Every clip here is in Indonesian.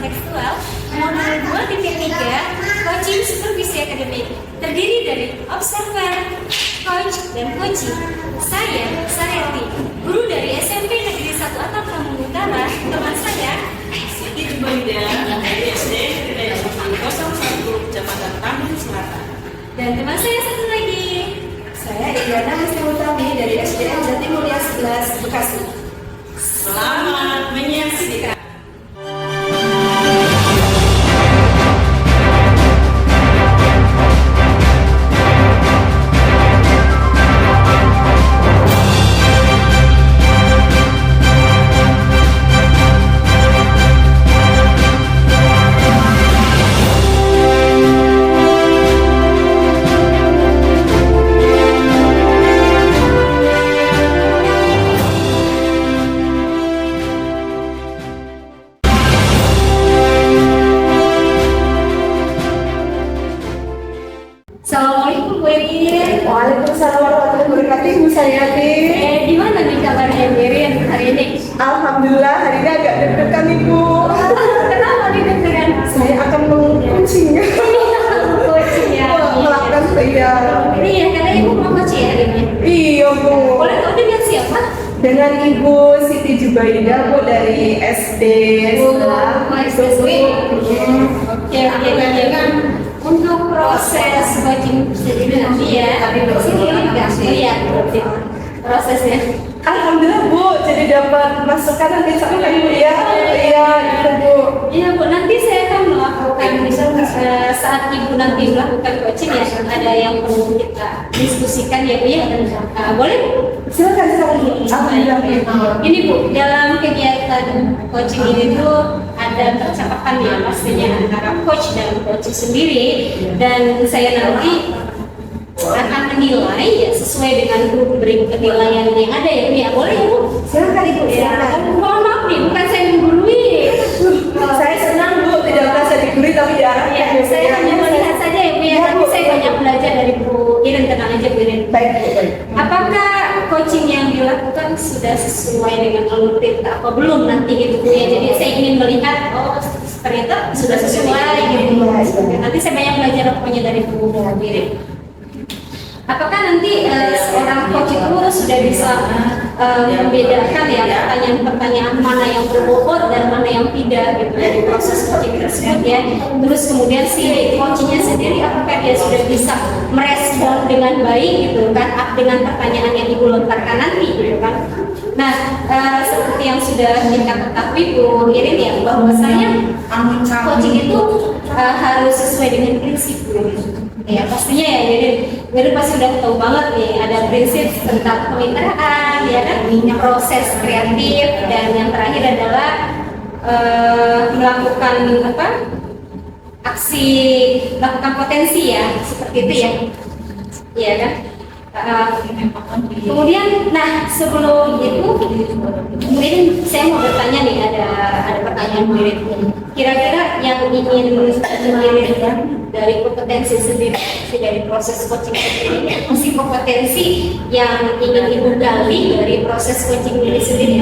tekstual. Modul 2 titik 3, coaching supervisi akademik, terdiri dari observer, coach, dan coaching. Saya, Sareti, guru dari SMP Negeri 1 Atap Lampung Utara. Teman saya, Siti Jubaida dari SD Negeri 01 Kecamatan Tambun Selatan. dan teman saya satu lagi. Saya Iriana Hesti Utami dari SDN Jati Mulia 11 Bekasi. Selamat menyaksikan. Assalamualaikum Bu Irin. Waalaikumsalam warahmatullahi wabarakatuh, Ibu Sayati. Di mana nih kabarnya Bu Irin hari ini? Alhamdulillah hari ini agak deg-degan Ibu. Kenapa nih dengan Saya akan mengcoaching. coaching ya? Melakukan saya. Ini ya, karena Ibu mau coaching ya hari ini. Iya Bu. Boleh tahu dengan siapa? Dengan Ibu Siti Jubaida Bu dari SD sebelah. Oke. Untuk proses coaching sendiri nanti ya, di sini nggak lihat berarti prosesnya. Alhamdulillah Bu, jadi dapat masukan nanti sama Ibu ya. Iya, gitu Bu. Iya Bu, nanti saya akan melakukan saat Ibu nanti melakukan coaching ya, ada yang perlu kita diskusikan ya Bu ya. Boleh Bu? Silakan. Alhamdulillah. Ini Bu, dalam kegiatan coaching ini tuh ada percakapan ya pastinya antara coach dan coach sendiri, dan saya nanti akan menilai ya sesuai dengan rubrik penilaian yang ada ya Bu ya. Boleh Bu? Silakan Ibu. Ya, Silakan. mohon maaf nih, bukan saya menggurui. Saya senang Bu, tidak merasa digurui tapi diarahkan. Ya, saya hanya melihat saja ya Bu ya, tapi saya banyak belajar dari Bu Irin, tenang aja Bu Irin. Baik Bu, baik. Apakah coaching yang dilakukan sudah sesuai dengan alur tinta apa belum nanti gitu Bu ya? Jadi saya ingin melihat, oh ternyata sudah sesuai gitu. Nanti saya banyak belajar pokoknya dari Bu Irin. Apakah nanti seorang coach itu sudah bisa membedakan ya pertanyaan-pertanyaan mana yang berbobot dan mana yang tidak gitu dari proses coaching tersebut ya. Terus kemudian si coachnya sendiri apakah dia sudah bisa merespon dengan baik gitu kan dengan pertanyaan yang Ibu lontarkan nanti gitu kan. Nah, seperti yang sudah kita ketahui Bu Irin ya, bahwasanya coaching itu harus sesuai dengan prinsip gitu. Ya pastinya ya, jadi pasti udah tahu banget nih ada prinsip tentang kemitraan ya kan, proses kreatif, dan yang terakhir adalah melakukan melakukan potensi ya, seperti itu ya, iya kan. Kemudian, nah sebelum itu, kemudian saya mau bertanya nih, ada pertanyaan Bu Irin. Kira-kira yang ingin Irin dari kompetensi sendiri, dari proses coaching sendiri, masih kompetensi yang ingin Ibu gali dari proses coaching ini sendiri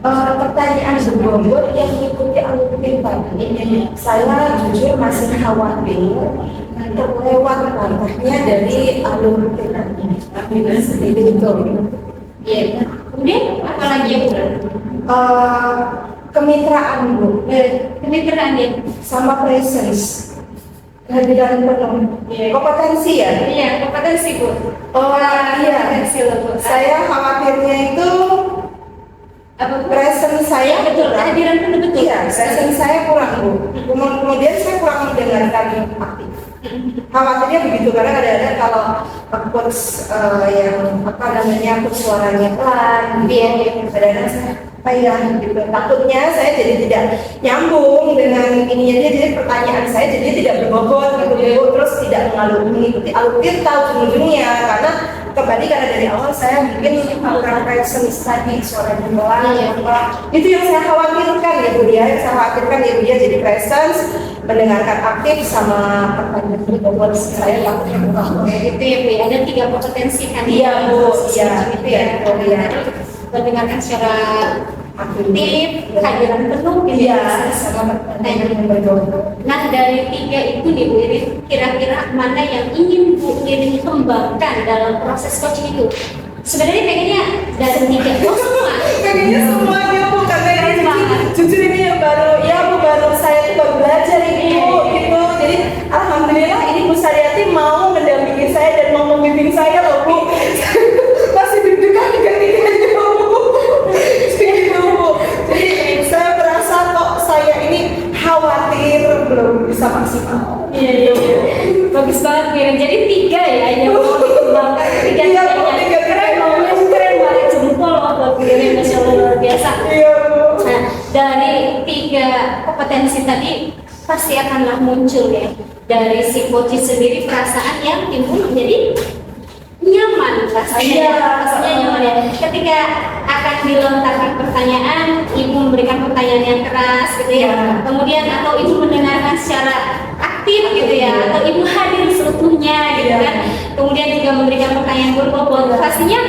apa? Pertanyaan berbobot yang mengikuti alur tadi, saya jujur masih khawatir terlewat kontaknya dari alur tadi sendiri itu. Iya. Kemudian apa lagi yang kemitraan Bu, kemitraan ya, sama presence, kehadiran penuh, kompetensi ya. iya kompetensi Bu. Iya. Kompetensi loh Bu. Saya khawatirnya itu presence saya betul, kehadiran penuh betul. Iya, presence saya kurang Bu. Kemudian saya kurang mendengarkan aktif. Khawatirnya begitu, karena kadang-kadang kalau coach yang coach suaranya pelan, kadang-kadang saya gitu. Takutnya saya jadi tidak nyambung dengan ininya dia, jadi pertanyaan saya jadi tidak berbobot gitu Bu, terus tidak mengikuti alur kita ujung-ujungnya, karena dari awal saya mungkin kurang presence tadi, suara pelan, itu yang saya khawatirkan ya Bu ya, jadi presence, mendengarkan aktif, sama pertanyaan berbobot saya takutnya kurang. Itu ya Bu, ada 3 kompetensi kan? Iya Bu, iya, itu ya. Mendengarkan secara aktif, kehadiran penuh gitu Iya, ya. sama pertanyaan yang berbobot. Nah dari 3 itu nih Bu Irin, kira-kira mana yang ingin Bu Irin kembangkan dalam proses coaching itu? Sebenarnya pengennya dari 3, semua. Kayaknya semuanya Bu, karena ini jujur ini yang baru, ya Bu, baru saya tuh baru belajar ini Bu, gitu. Jadi alhamdulillah ini Bu Saryati mau mendampingi saya dan mau membimbing saya loh Bu. Masih deg-degan tiga-tiganya Bu. Gitu Bu. Jadi saya merasa kok saya ini khawatir belum bisa maksimal. Iya. Bagus banget Bu Irin. Jadi 3 ya yang mau dikembangkan. 3 Iya, Bu, tiganya. 3. Keren banget, keren banget, jempol loh buat Bu Irin, Masya Allah luar biasa. Iya Bu. Nah, dari 3 kompetensi tadi pasti akanlah muncul ya dari si coach sendiri perasaan yang timbul menjadi nyaman rasanya, Iya. rasanya nyaman ya. Ketika akan dilontarkan pertanyaan, ibu memberikan pertanyaan yang keras gitu ya. Iya. Kemudian atau ibu mendengarkan secara aktif gitu ya, atau ibu hadir seutuhnya gitu Iya. kan. Kemudian juga memberikan pertanyaan berbobot. Pastinya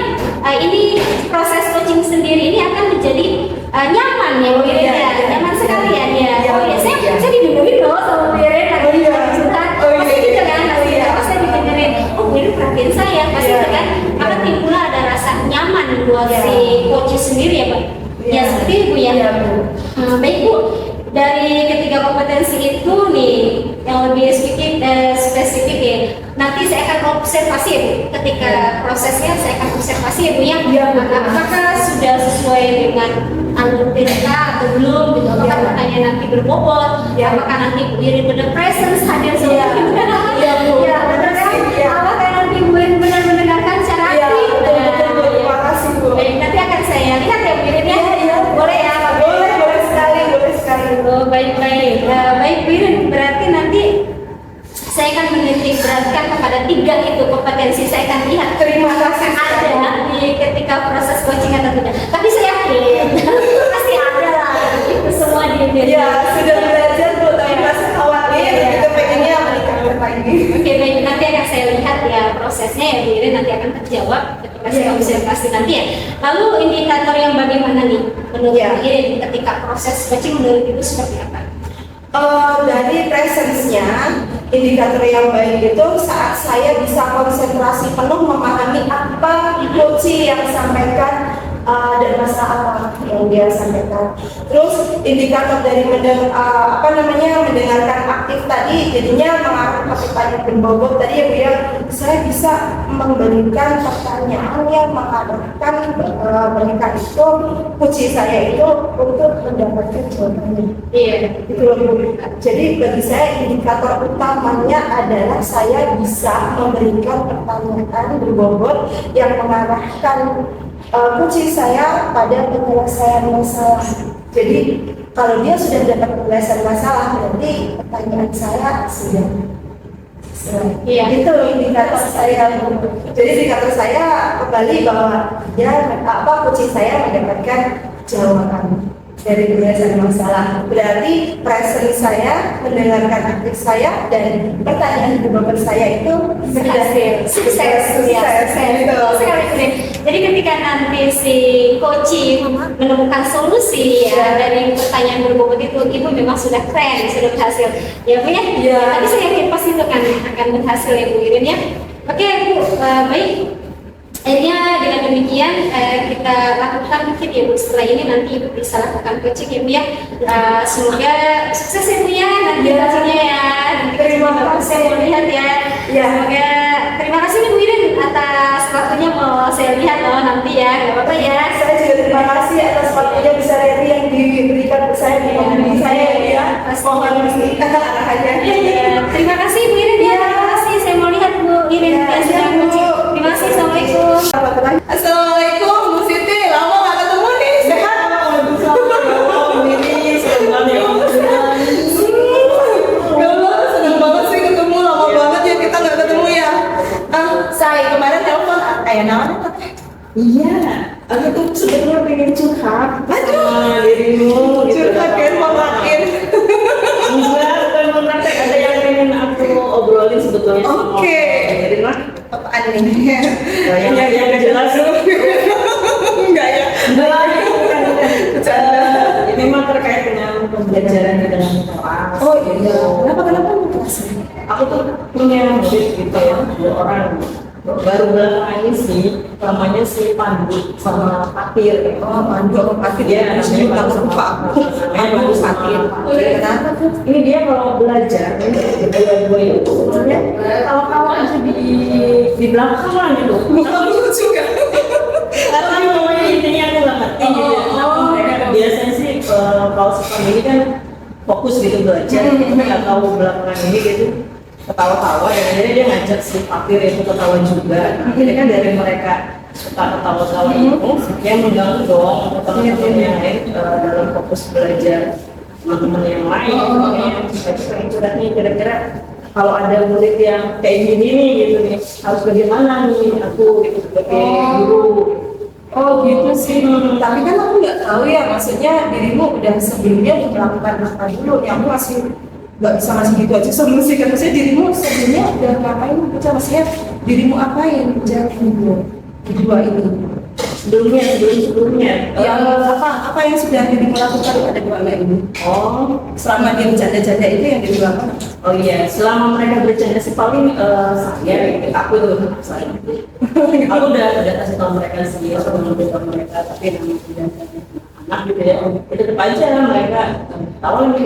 ini proses coaching sendiri ini akan menjadi nyaman ya Bu Irin Iya, ya, iya. nyaman sekali ya dia. Iya, Oh ya, saya iya. didengerin loh sama Bu Irin lagi Oh, iya. curhat. Oh, iya, Pasti gitu iya. kan, Oh, iya. pas saya didengerin, oh Bu Irin perhatiin saya, pasti Iya. gitu kan. Maka Iya. timbullah ada rasa nyaman buat Iya. si coach sendiri ya Pak. Iya. Ya seperti itu Bu ya. Iya, Bu. Baik Bu, dari ketiga kompetensi itu nih yang lebih spesifik ya. Nanti saya akan observasi ya Bu. Ketika prosesnya saya akan observasi ya Bu ya. Iya, Bu. Apakah sudah sesuai dengan alur cerita atau belum gitu? Apakah Iya. pertanyaan nanti berbobot? Iya. Apakah nanti Bu Irin benar presence hadir Iya. sama Iya, Bu. Ya benar kan? Iya. Apakah nanti Bu Irin benar mendengarkan secara Iya, aktif? betul, betul, Bu. Terima kasih, Bu. Baik, nanti akan saya lihat ya Bu Irin ya. Iya, iya. Boleh ya Pak? Boleh sekali, boleh sekali. Oh, baik-baik. Baik Bu Irin, berarti nanti saya akan menitik beratkan kepada 3 itu kompetensi. Saya akan lihat Terima kasih. ada di ketika proses coaching atau tidak. Tapi saya yakin pasti ada lah itu semua di diri. Iya, sudah belajar Bu, tapi masih khawatir, gitu pengennya menikah lagi. Oke baik, nanti akan saya lihat ya prosesnya ya Bu Irin, nanti akan terjawab ketika saya Iya. observasi nanti ya. Lalu indikator yang bagaimana nih menurut Iya. Bu Irin ketika proses coaching menurut itu seperti apa? Dari presence-nya, indikator yang baik itu saat saya bisa konsentrasi penuh memahami apa coach yang sampaikan dan masalah apa yang dia sampaikan. Terus indikator dari mendengarkan aktif tadi jadinya mengarah ke pertanyaan berbobot tadi ya Bu ya, saya bisa memberikan pertanyaan yang mengarahkan mereka itu coach saya itu untuk mendapatkan jawabannya. Iya. Itu loh Bu. Jadi bagi saya indikator utamanya adalah saya bisa memberikan pertanyaan berbobot yang mengarahkan kunci saya pada penyelesaian masalah. Jadi kalau dia sudah dapat penyelesaian masalah, berarti pertanyaan saya sudah selesai. Iya. Itu indikator saya. Jadi indikator saya kembali bahwa dia kunci saya mendapatkan jawaban dari penyelesaian masalah. Berarti presence saya, mendengarkan aktif saya, dan pertanyaan berbobot saya itu Sukses, sukses, ya, sukses. Gitu. Sekali, Bu Irin. Jadi ketika nanti si coach menemukan solusi ya dari pertanyaan berbobot itu, ibu memang sudah keren, sudah berhasil. Ya Bu ya. Iya. Tapi saya yakin pasti itu akan berhasil ya Bu Irin ya. Oke Bu, baik. Akhirnya dengan demikian kita lakukan mungkin ya Bu, setelah ini nanti Ibu bisa lakukan coaching ya Bu ya. Semoga sukses ya Bu ya nanti coachingnya ya. Nanti Terima coachingnya bagus, saya mau lihat ya. Ya. Semoga terima kasih nih Bu Irin atas waktunya, mau saya lihat loh nanti ya, nggak apa-apa ya. Saya juga terima kasih atas waktunya bisa Reti yang diberikan ke saya di pembimbing saya ya. Mohon arahannya. Terima kasih Bu Irin ya. Terima kasih, saya mau lihat Bu Irin Ya, yang sedang siap, Bu. coaching. Terima kasih, assalamualaikum. Assalamualaikum Bu Siti, lama gak ketemu nih, sehat? Ya Allah, senang banget sih ketemu, lama banget ya kita gak ketemu ya. Saya kemarin telepon, ayah naon ya, Teh? Iya, aku tuh sebenarnya pengen curhat Aduh. sama dirimu gitu. Curhat kan mau makin. Enggak, bukan mau praktek, ada yang pengen aku obrolin sebetulnya. sama Oke. Jadi mah, Apaan ini? yang jelas Enggak ya? enggak, bukan. Bercanda. sih? Aku tuh punya murid gitu ya, 2 orang baru belakangan ini sih, namanya si Pandu sama Fatir. Oh, Pandu sama Fatir ya, namanya namanya Pandu lupa sama aku. Pandu Fatir. Kenapa tuh? Ini dia kalau belajar, dua itu sebenarnya kalau aja di belakang lah gitu. Kamu juga. Karena namanya intinya aku nggak ngerti gitu. Mereka biasanya sih kalau seperti ini kan fokus gitu belajar, tapi nggak tahu belakangan ini gitu ketawa-tawa dan akhirnya dia ngajak si Fatir itu ketawa juga. Akhirnya kan dari mereka suka ketawa-tawa itu, dia mengganggu dong teman-teman yang lain dalam fokus belajar teman-teman yang lain. Makanya saya pengen curhat nih, kira-kira kalau ada murid yang kayak gini nih gitu nih, harus bagaimana nih aku gitu sebagai guru. Oh gitu sih, tapi kan aku nggak tahu ya, maksudnya dirimu udah sebelumnya melakukan apa dulu, yang aku masih nggak bisa ngasih gitu aja solusi kan, maksudnya dirimu sebelumnya udah ngapain, maksudnya dirimu apain jadi dulu kedua ini sebelumnya yang apa yang sudah dirimu lakukan pada dua ini? oh Selama dia bercanda-canda itu yang dirimu lakukan? oh iya, selama mereka bercanda sih paling aku tuh aku udah kasih tahu mereka sih, aku memberitahu mereka, tapi namanya tidak anak gitu ya, itu tetap aja mereka tahu lagi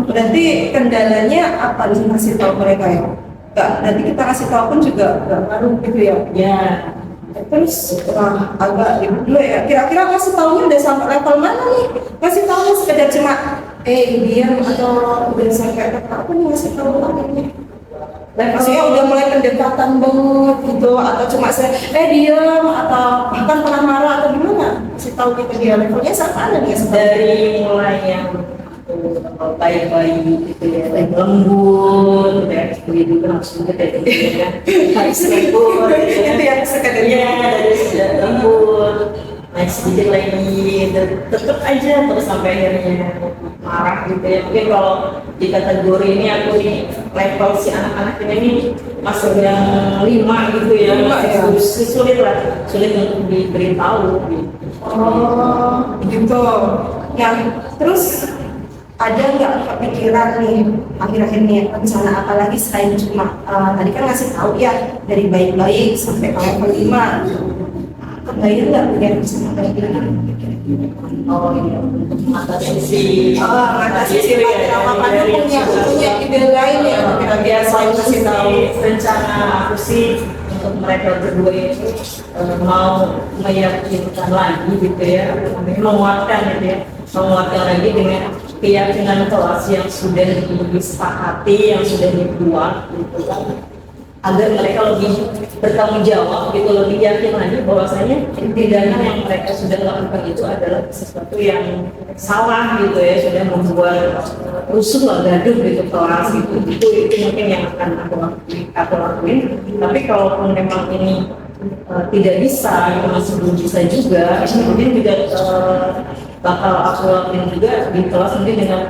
Berarti kendalanya apa nih kasih tahu mereka ya? Nggak, nanti kita kasih tahu pun juga nggak ngaruh gitu ya? ya. Terus agak ribet dulu ya. Kira-kira kasih tahunya udah sampai level mana nih? Kasih tahunya sekedar cuma diam atau udah sampai level apa nih kasih tahu ini? Maksudnya udah mulai pendekatan banget gitu, atau cuma saya diam atau bahkan pernah marah atau gimana? Kasih tahu ke dia levelnya sampai mana nih? Dari mulai yang bayi-bayi gitu ya, lembut, dari begitu kan harus lembut ya, harus lembut, Itu yang sekedarnya dari sudah lembut, naik sedikit lagi, tetap aja terus sampai akhirnya marah gitu ya. Mungkin kalau di kategori ini aku di level si anak-anak ini nih masuk yang 5 gitu ya, masih sulit untuk diberitahu gitu. Oh gitu. Yang terus ada nggak kepikiran nih akhir-akhir ini rencana apa lagi selain cuma tadi kan ngasih tahu ya dari baik-baik sampai ke level 5, kebayang nggak punya rencana kayak gini? Oh iya, mengatasi si apa punya ide lain ya kira-kira selain kasih tahu. Rencana aku sih untuk mereka berdua ini mau meyakinkan lagi gitu ya, menguatkan lagi dengan keyakinan kelas yang sudah disepakati, yang sudah dibuat gitu kan, agar mereka lebih bertanggung jawab gitu, lebih yakin lagi bahwasanya tindakan yang mereka sudah lakukan itu adalah sesuatu yang salah gitu ya, sudah membuat rusuh lah, gaduh gitu kelas gitu. Itu mungkin yang akan aku lakuin. Tapi kalaupun memang ini tidak bisa, masih belum bisa juga, mungkin juga bakal aku lakuin juga di kelas, mungkin dengan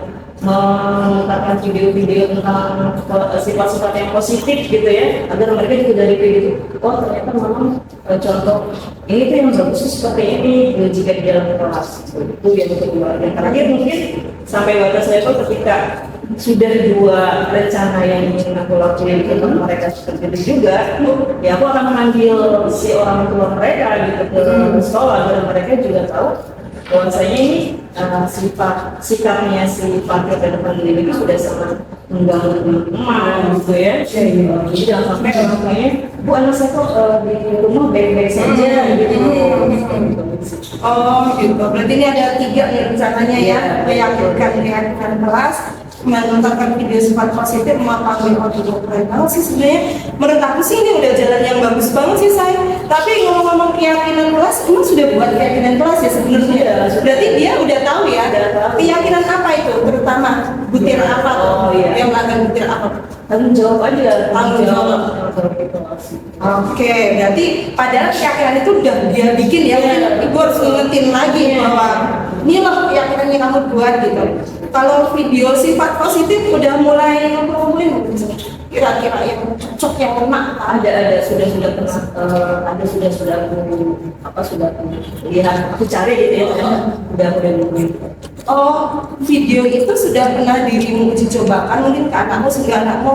mengungkapkan video-video tentang sifat-sifat yang positif gitu ya, agar mereka juga dari video oh ternyata memang contoh ini tuh yang bagus seperti ini jika di dalam kelas. Itu yang kedua. Yang terakhir mungkin sampai batas level ketika sudah 2 rencana yang ingin aku lakuin untuk mereka seperti itu juga, ya aku akan mengambil si orang tua mereka gitu ke sekolah agar mereka juga tahu bahwasanya ini sikapnya si Fatir dan Fadil ini sudah sangat mengganggu teman-teman gitu ya. Jadi jangan sampai orang tuanya, Bu anak saya kok di rumah baik-baik saja gitu. Oh gitu, berarti ini ada 3 nih rencananya ya, meyakinkan kelas, menontonkan video sifat positif, memahami audio keren banget sih sebenarnya. Menurut aku sih ini udah jalan yang bagus banget sih saya. Tapi ngomong-ngomong keyakinan kelas, emang sudah buat keyakinan kelas ya sebenarnya. Berarti dia udah tahu ya. Keyakinan apa itu? Terutama butir apa? Yang melakukan butir apa? Tanggung jawab aja. Tanggung jawab. Oke, berarti padahal keyakinan itu udah dia bikin ya. Ibu harus ngingetin lagi bahwa ini loh keyakinan yang kamu buat gitu. Kalau video sifat positif udah mulai ngumpulin kira-kira yang cocok yang kena? Ada pernah sudah aku lihat, aku cari gitu ya, udah nungguin. Oh, video itu sudah pernah dirimu uji cobakan mungkin ke anakmu sehingga anakmu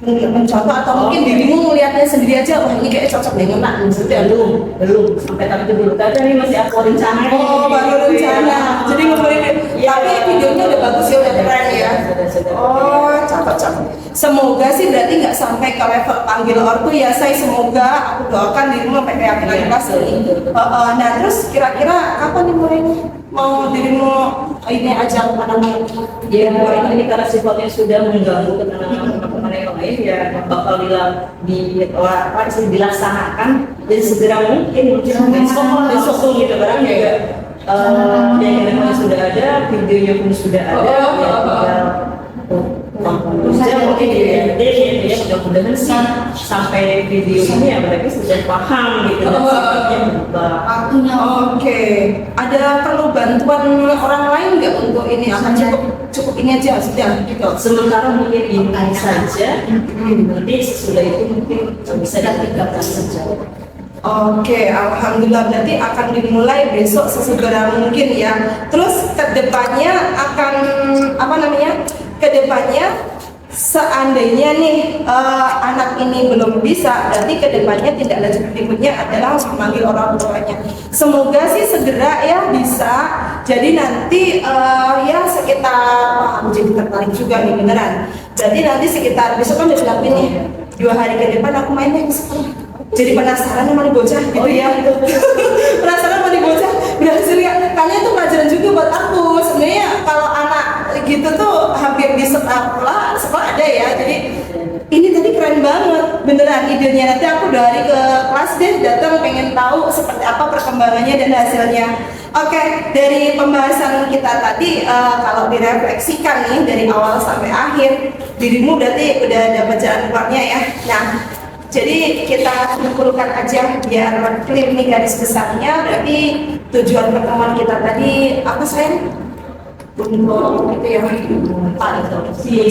mencontoh, atau mungkin dirimu melihatnya sendiri aja, wah ini kayak cocok deh ngena. Sudah belum sampai tahap itu dulu. Tapi ini masih aku rencana. Oh, baru rencana. Jadi ngumpulin. Tapi videonya udah bagus ya, udah keren ya. Sudah. Oh, cakep. Semoga sih berarti nggak sampai ke level panggil ortu ya, saya semoga aku doakan dirimu sampai keyakinan kelas ini. Nah terus kira-kira kapan nih mulai mau dirimu ini ajak anak-anak? Ya, ini karena sifatnya sudah mengganggu teman-teman yang lain ya, bakal dilaksanakan jadi segera mungkin besok gitu barang juga. Yang sudah ada, videonya pun sudah ada, ya tinggal mungkin ya mudah-mudahan sih sampai video ini ya mereka sudah paham gitu dan sifatnya berubah. Oke. Ada perlu bantuan orang lain nggak untuk ini? Akan cukup ini aja sudah gitu. Sementara mungkin ini saja, nanti sesudah itu mungkin bisa ditingkatkan saja. Oke, alhamdulillah berarti akan dimulai besok sesegera mungkin ya. Terus kedepannya akan kedepannya seandainya nih anak ini belum bisa, berarti kedepannya tindak lanjut berikutnya adalah memanggil orang tuanya. Semoga sih segera ya bisa. Jadi nanti ya sekitar jadi tertarik juga nih beneran. Jadi nanti sekitar besok kan udah bilang nih 2 hari ke depan aku mainnya ke sekolah. Jadi penasaran sama nih bocah gitu ya. Penasaran sama nih bocah berhasil ya. Karena itu pelajaran juga buat aku. Sebenarnya kalau anak gitu tuh hampir di sekolah ada ya. Jadi ini tadi keren banget beneran idenya. Nanti aku 2 hari ke kelas deh datang pengen tahu seperti apa perkembangannya dan hasilnya. Oke, dari pembahasan kita tadi kalau direfleksikan nih dari awal sampai akhir, dirimu berarti udah dapat jalan keluarnya ya. Nah, jadi kita simpulkan aja biar clear nih garis besarnya. Berarti tujuan pertemuan kita tadi apa sayang? Untuk itu ya,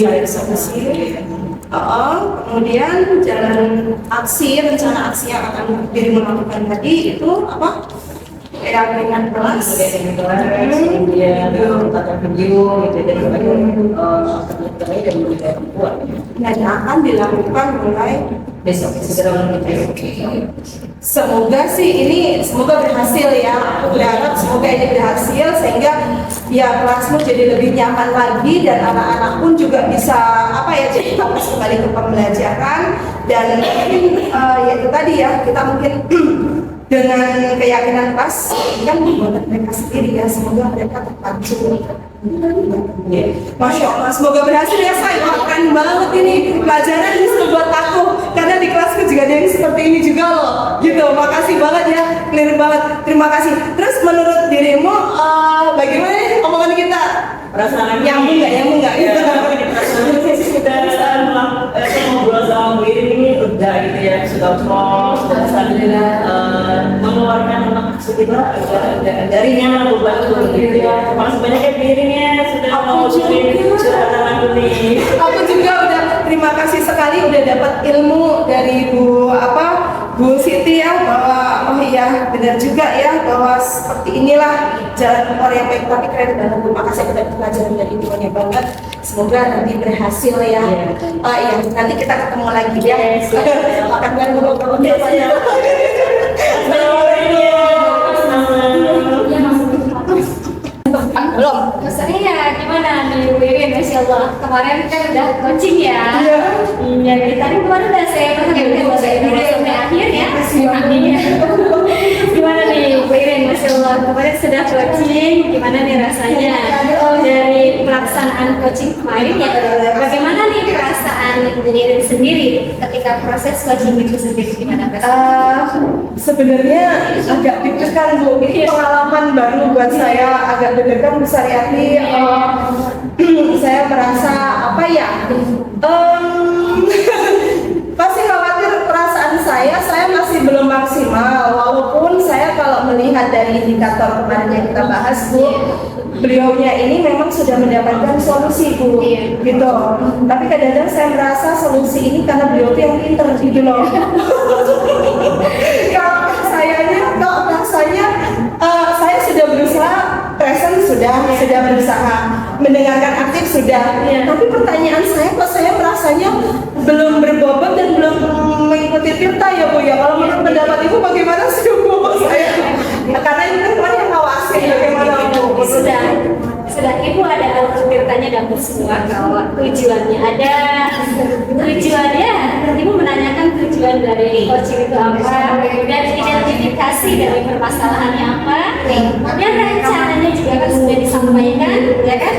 cari solusi. Kemudian jalan aksi, rencana aksi yang akan dirimu lakukan tadi itu apa? Keyakinan kelas, kemudian tata video gitu dan dan akan dilakukan mulai besok segera mungkin. Semoga sih semoga berhasil ya. Aku berharap semoga ini berhasil sehingga ya kelasmu jadi lebih nyaman lagi dan anak-anak pun juga bisa jadi fokus kembali ke pembelajaran dan mungkin ya itu tadi ya kita mungkin dengan keyakinan kelas kan membuat mereka sendiri ya, semoga mereka terpacu. Masya Allah, semoga berhasil ya saya. Keren banget ini pelajaran ini buat aku karena di kelasku juga ada yang seperti ini juga loh gitu. Makasih banget ya, clear banget, terima kasih. Terus menurut dirimu bagaimana nih omongan kita? Perasaan nyambung nggak ya, sudah ngobrol sama Bu Irin ini udah gitu ya, sudah mengeluarkan maksud kita dari nyaman beban gitu ya. Masih banyak ya Bu Irin ya, sudah mau curhatan aku nih. Aku juga udah terima kasih sekali udah dapat ilmu dari Bu Siti ya, bahwa oh iya benar juga ya bahwa seperti inilah jalan keluar yang baik. Tapi keren banget Bu, makasih udah pelajaran dari ilmunya banget. Semoga nanti berhasil ya. Iya, nanti kita ketemu lagi ya. Makan bareng ngobrol ya. Belum. Maksudnya ya gimana nih Bu Irin, Masya Allah kemarin kan udah coaching ya. Ya dari tadi kemarin udah saya bahasa Indonesia sampai akhir ya. Gimana nih Bu Irin, Masya Allah kemarin sudah coaching, gimana nih rasanya dari pelaksanaan coaching kemarin ya? Bagaimana nih perasaan Bu Irin sendiri ketika proses coaching itu sendiri gimana? Sebenarnya agak deg-degan Bu, ini pengalaman baru buat saya, agak deg-degan besar hati. Saya merasa pasti khawatir perasaan saya masih belum maksimal, walaupun saya kalau melihat dari indikator kemarin yang kita bahas Bu, beliaunya ini memang sudah mendapatkan solusi Bu, Iya. gitu. Tapi kadang-kadang saya merasa solusi ini karena beliau tuh yang pinter gitu loh. Kalau sayanya, kok rasanya saya sudah berusaha present sudah berusaha mendengarkan aktif sudah. Iya. Tapi pertanyaan saya kok saya merasanya belum berbobot dan belum mengikuti Tirta ya Bu ya. Kalau menurut pendapat Ibu bagaimana sih Bu saya? Karena ini kan kemarin yang ngawasin bagaimana Bu. Sudah Ibu ada alur Tirtanya dapat semua kalau tujuannya ada tujuannya. Ibu menanyakan tujuan dari coaching itu apa, kemudian identifikasi dari permasalahannya apa, kemudian rencananya juga kan sudah disampaikan, ya kan?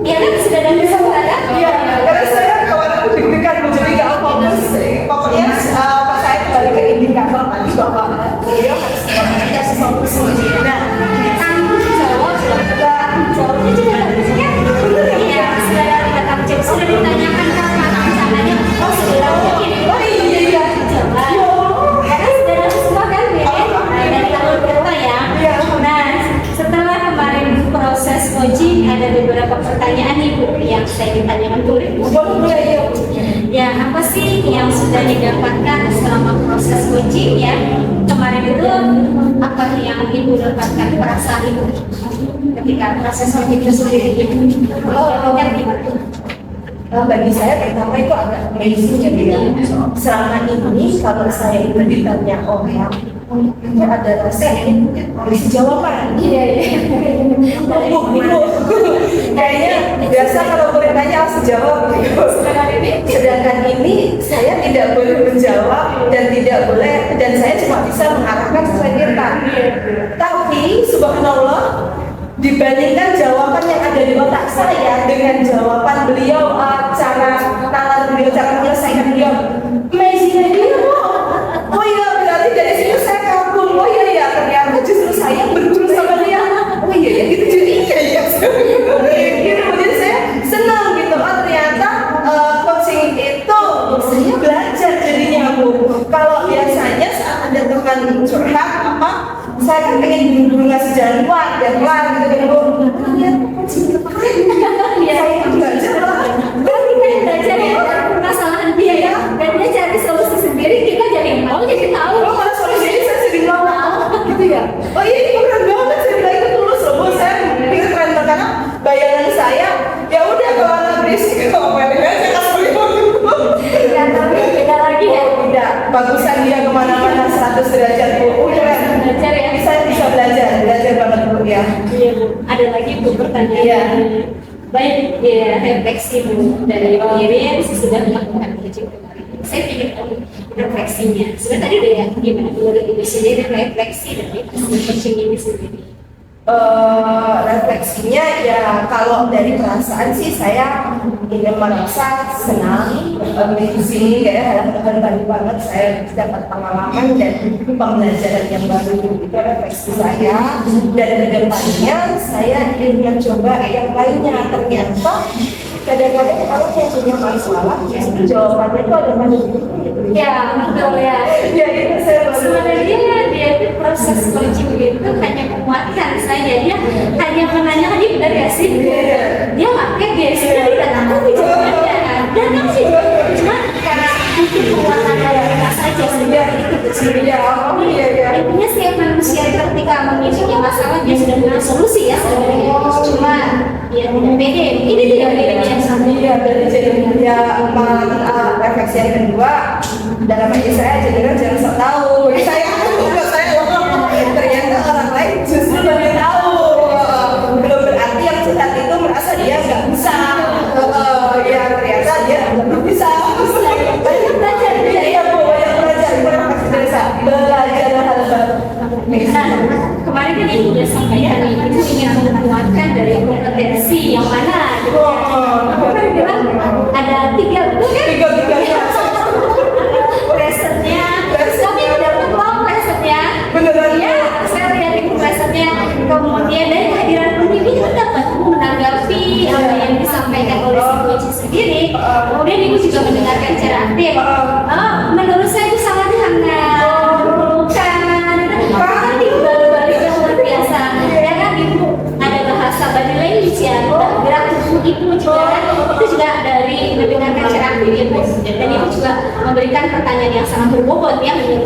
Ya kan sudah ada disampaikan. Iya, karena saya kawan aku deg-degan Bu, jadi nggak fokus. Pokoknya pas saya kembali ke indikator tadi bahwa beliau harus kasih solusi. Nah, Tanggung jawab, jawabnya juga harusnya iya sudah ada tanggung jawab, sudah ditanyakan kapan rencananya, oh sudah mungkin, oh iya jalan, karena sudah ada semua kan dari alur Tirta ya. Nah setelah kemarin proses coaching ada beberapa pertanyaan Ibu yang saya ditanyakan dulu Ibu. Ya apa sih yang sudah didapatkan selama proses coaching ya kemarin itu, apa yang Ibu dapatkan, perasaan Ibu ketika proses coaching itu sendiri Ibu? Bagi saya pertama itu agak amazing ya dia. Selama ini kalau saya itu ditanya orang, itu ada rasa ini harus jawaban. Iya. Ibu, kayaknya biasa kalau bertanya harus jawab. Sedangkan ini saya tidak boleh menjawab dan tidak boleh, dan saya cuma bisa mengarahkan sesuai Tirta. Tapi subhanallah, dibandingkan jawaban yang ada di otak saya dengan jawaban beliau, cara nalar beliau, cara menyelesaikan beliau, amazing dia. Oh iya, berarti dari situ saya kagum. Oh iya ya, ternyata justru saya berguru sama dia. Oh iya ya, gitu jadi iya ya. Gitu, jadi saya senang gitu. Oh ternyata coaching itu saya belajar jadinya Bu. Kalau biasanya saat ada teman curhat apa, saya kan pengen buru-buru ngasih jalan keluar, biar kelar gitu kan Bu. Lihat coaching itu keren. Saya belajar lah. Belajar ya dari permasalahan dia ya, dan dia cari solusi sendiri, kita jadi mau jadi tahu. Oh kalau solusi ini saya jadi mau gitu ya. Oh iya ini keren banget, saya bilang itu tulus loh Bu. Saya pikir keren banget karena bayangan saya ya udah kalau anak berisik kalau main saya kasih beliau dulu. Ya tapi beda lagi ya. Oh tidak, bagusan dia kemana-mana 100 derajat Bu. Oh keren. Belajar ya. Saya bisa belajar banget Bu ya. Iya Bu, ada lagi Bu pertanyaan. Iya. Baik, ya refleksi Bu dari Irin sudah melakukan coaching kemarin. Saya ingin tahu refleksinya. Sebenarnya tadi udah ya gimana menurut Ibu sendiri refleksi dari hasil coaching ini sendiri? Refleksinya ya kalau dari perasaan sih saya ini merasa senang, amazing ya, happy banget saya dapat pengalaman dan pembelajaran yang baru. Itu refleksi saya, dan kedepannya saya ingin mencoba yang lainnya. Ternyata kadang-kadang kalau saya punya masalah jawabannya itu ada pada diri. Ya betul ya. Ya itu saya baru Sebenarnya dia itu proses coaching itu hanya menguatkan saya, dia hanya menanyakan dia benar gak sih? Dia nggak kayak sih, dia tidak tahu jawabannya. Dan tahu sih, cuma karena mungkin penguatan dari kita saja sehingga itu sendiri. Intinya setiap manusia ketika memiliki masalah dia sudah punya solusi ya sebenarnya. Cuma dia tidak pede. Ini tidak pede yang sama. Iya, dari jadi ya refleksi yang kedua dalam hati saya jadinya jangan sok tahu. Saya ternyata orang lain justru lebih tahu. Belum berarti yang curhat itu merasa dia nggak bisa. Ya ternyata dia belum bisa. Banyak belajar Iya Bu, banyak belajar. Refleksi dari saya, belajar hal baru. Nah, kemarin kan Ibu sudah sampaikan Ibu ingin menguatkan dari kompetensi yang mana gitu ya. Ibu kan bilang ada 3 betul kan? Tiga. Presentnya, tapi dapat loh presentnya. Beneran? Iya, saya lihat Ibu presentnya. Kemudian dari kehadiran Ibu kita dapat menanggapi apa yang disampaikan oleh si coach sendiri. Kemudian Ibu juga mendengarkan secara aktif. Menurut saya itu sangat hangat, bukan. Karena Ibu balik yang luar biasa. Ya kan Ibu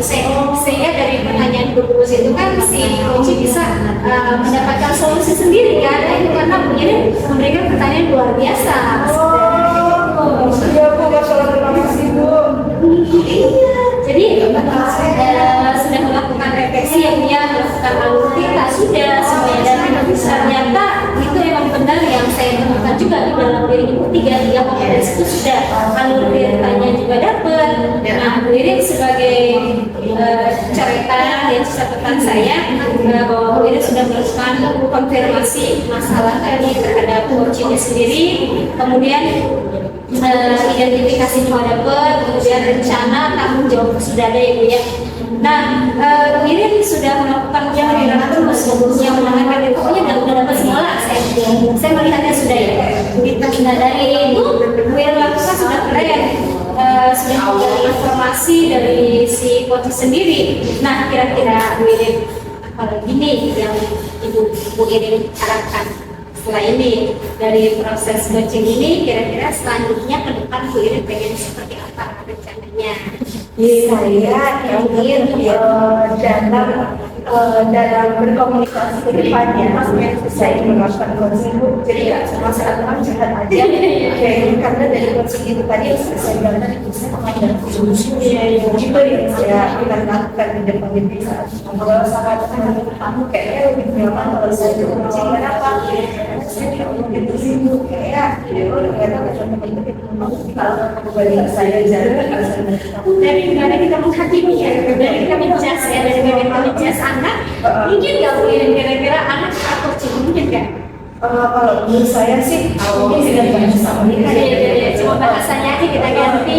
sehingga dari pertanyaan guru itu kan si coach bisa mendapatkan solusi sendiri kan, itu karena ini memberikan pertanyaan luar biasa. Iya Bu, masalah terima kasih Bu. Iya, jadi sudah melakukan refleksi yang dia melakukan alur kita sudah semuanya, dan ternyata itu emang benar yang saya temukan juga di dalam diri ibu, tiga kompetensi itu sudah alur ceritanya juga dapat. Nah, Bu Irin sebagai cerita dan catatan saya bahwa Bu Irin sudah melakukan konfirmasi masalah tadi terhadap coachingnya sendiri, kemudian identifikasi semua dapat, kemudian rencana tanggung jawab sudah ada ya Bu ya. Nah, Bu Irin sudah melakukan ujian pengiraan terus, yang menanyakan itu pokoknya udah dapat semua lah. Saya melihatnya sudah ya. Nah, dari itu Bu Irin lakukan sudah keren. Sudah mengambil informasi dari si coach sendiri. Nah, kira-kira Bu Irin apalagi nih yang Bu Irin harapkan setelah ini dari proses coaching ini, kira-kira selanjutnya ke depan Bu Irin pengen seperti apa rencananya? Saya ingin dalam berkomunikasi ke depannya, saya ingin melakukan coaching Bu. Jadi nggak cuma saat orang curhat aja, karena dari coaching itu tadi yang saya bilang tadi saya mengajar solusi juga yang saya akan lakukan di depan ini saat ngobrol sama teman-teman kamu kayaknya lebih nyaman kalau saya coaching. Kenapa? Saya tidak mungkin tersinggung kayak ternyata teman-teman kalau berbanding saya jalan Dari kita menghakimi ya, dari kita menjas ya, dari kita menjas anak, mungkin nggak Bu Irin kira-kira anak atau coaching mungkin nggak? Kalau menurut saya sih mungkin tidak bisa menikah ya. Cuma bahasanya aja kita ganti.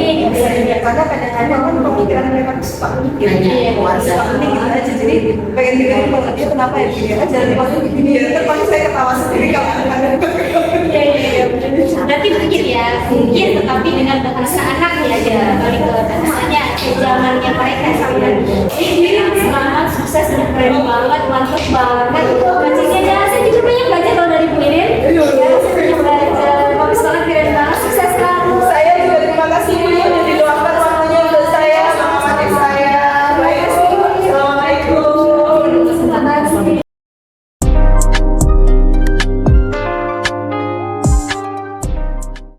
Karena kadang-kadang kan pemikiran mereka suka mikir, suka unik gitu aja. Jadi pengen dengerin banget dia kenapa ya begini aja. Jadi begini ya. Terus saya ketawa sendiri kalau ada. Iya. Berarti mungkin tetapi dengan bahasa anak ya, balik ke bahasanya, ke zamannya mereka. Jadi semangat sukses dan keren banget, mantap banget.